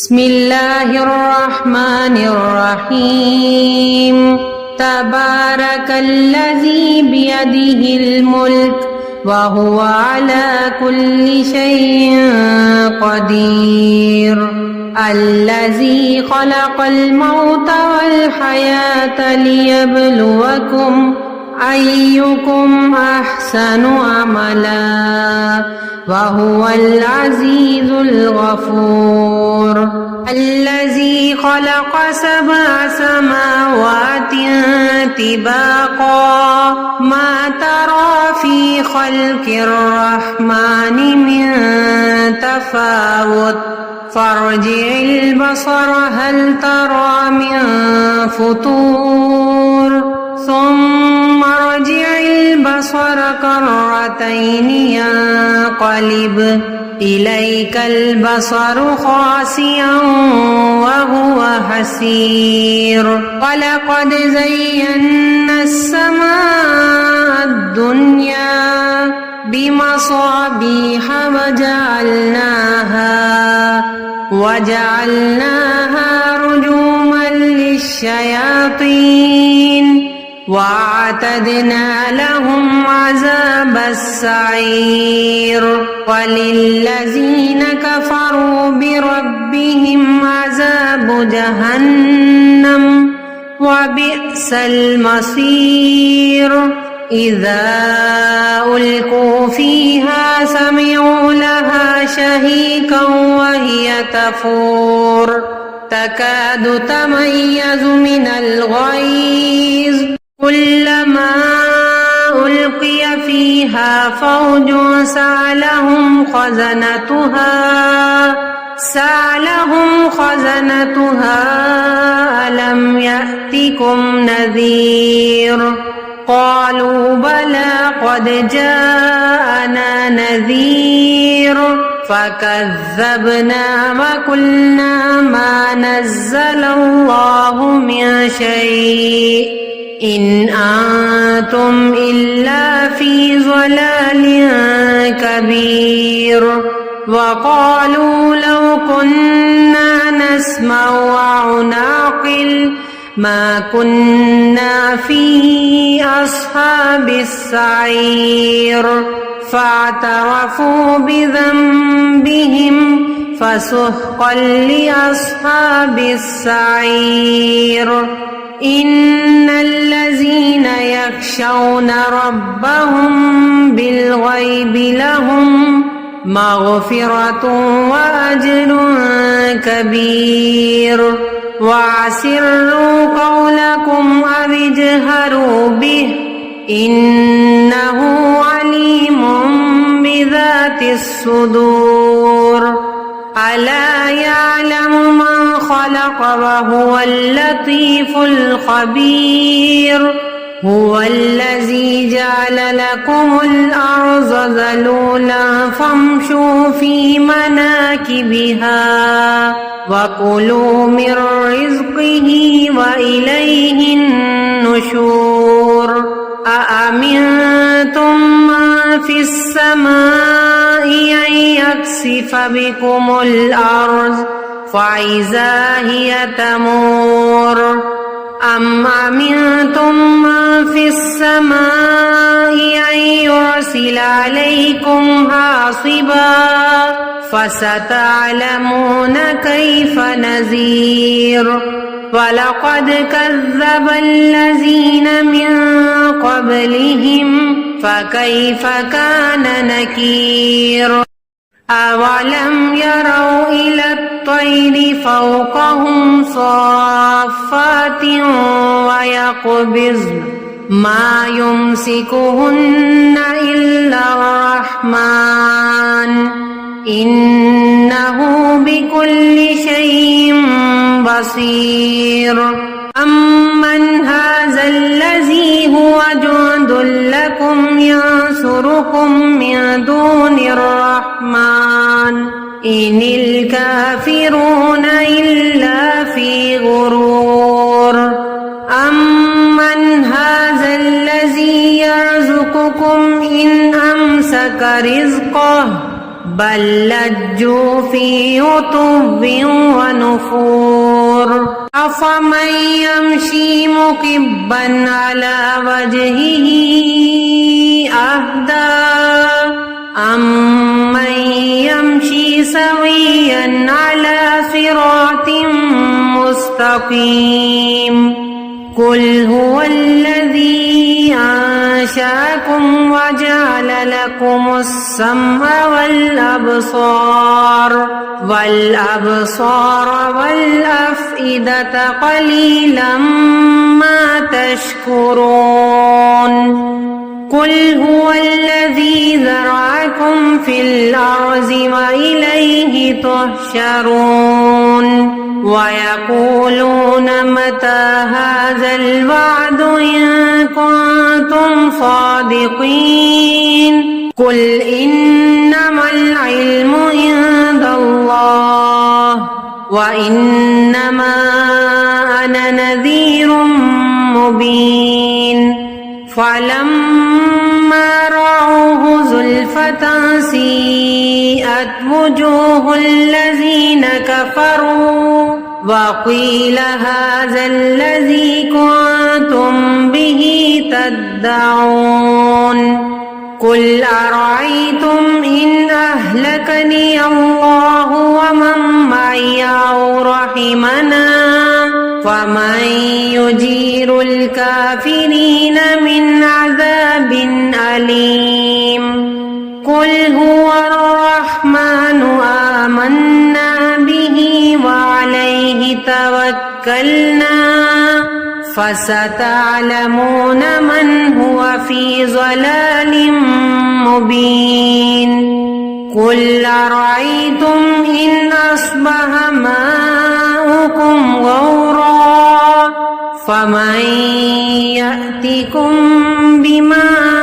بسم الله الرحمن الرحيم تبارك الذي بيده الملك وهو على كل شيء قدير الذي خلق الموت والحياة ليبلوكم أيكم أحسن عملا وهو العزيز الغفور الذي خلق 7 سماوات طباقا ما ترى في خلق الرحمن من تفاوت فارجع البصر هل ترى من فطور ثم ارجع البصر كرتين ينقلب إليك البصر خاسئا وهو حسير ولقد زينا السماء الدنيا بمصابيح وجعلناها رجوما للشياطين وأعتدنا لهم عذاب السعير وللذين كفروا بربهم عذاب جهنم وبئس المصير إذا ألقوا فيها سمعوا لها شهيقا وهي تفور تكاد تميز من الغيظ كلما ألقي فيها فوج سألهم خزنتها ألم يأتكم نذير قالوا بلى قد جاءنا نذير فكذبنا وقلنا ما نزل الله من شيء إن أنتم إلا في ضلال كبير وقالوا لو كنا نسمع أو نعقل ما كنا في أصحاب السعير فاعترفوا بذنبهم فسحقا لأصحاب السعير إن الذين يخشون ربهم بالغيب لهم مغفرة وأجر كبير وأسروا قولكم أو اجهروا به إنه عليم بذات الصدور ألا يعلم من خلق وهو اللطيف الخبير هو الذي جعل لكم الأرض ذلولا فامشوا في مناكبها وكلوا من رزقه وإليه النشور أأمنتم من في السماء أن يكسف بكم الأرض فإذا هي تمور أم أمنتم من في السماء أن يرسل عليكم حاصبا فستعلمون كيف نذير ولقد كذب الذين من قبلهم فكيف كان نكير أولم يروا إلى الطير فوقهم صافات ويقبضن ما يمسكهن إلا الرحمن إنه بكل شيء بصير أمن هذا الذي هو جند لكم ينصركم من دون الرحمن إن الكافرون إلا في غرور أمن هذا الذي يرزقكم إن أمسك رزقه بل لجوا في عتب ونفور ونفور أفمن يمشي مكبا على وجهه أهدى أمن يمشي سويا على صراط مستقيم قل هو الذي أنشأكم وجعل لكم السمع والأبصار والأفئدة قليلا ما تشكرون قل هو الذي ذرأكم في الأرض وإليه تحشرون ويقولون متى هذا الوعد إن كنتم صادقين قل إنما العلم عند الله وإنما أنا نذير مبين فلما رأوه زلفة سيئت وجوه الذين كفروا وقيل هذا الذي كنتم به تدعون قل أرأيتم إن أهلكني الله ومن معي أو رحمنا فمن يجير الكافرين من عذاب أليم قل هو الرحمن آمنا به وعليه توكلنا فستعلمون من هو في ضلال مبين قل أرأيتم إن أصبح ماؤكم غورا فمن يأتكم بماء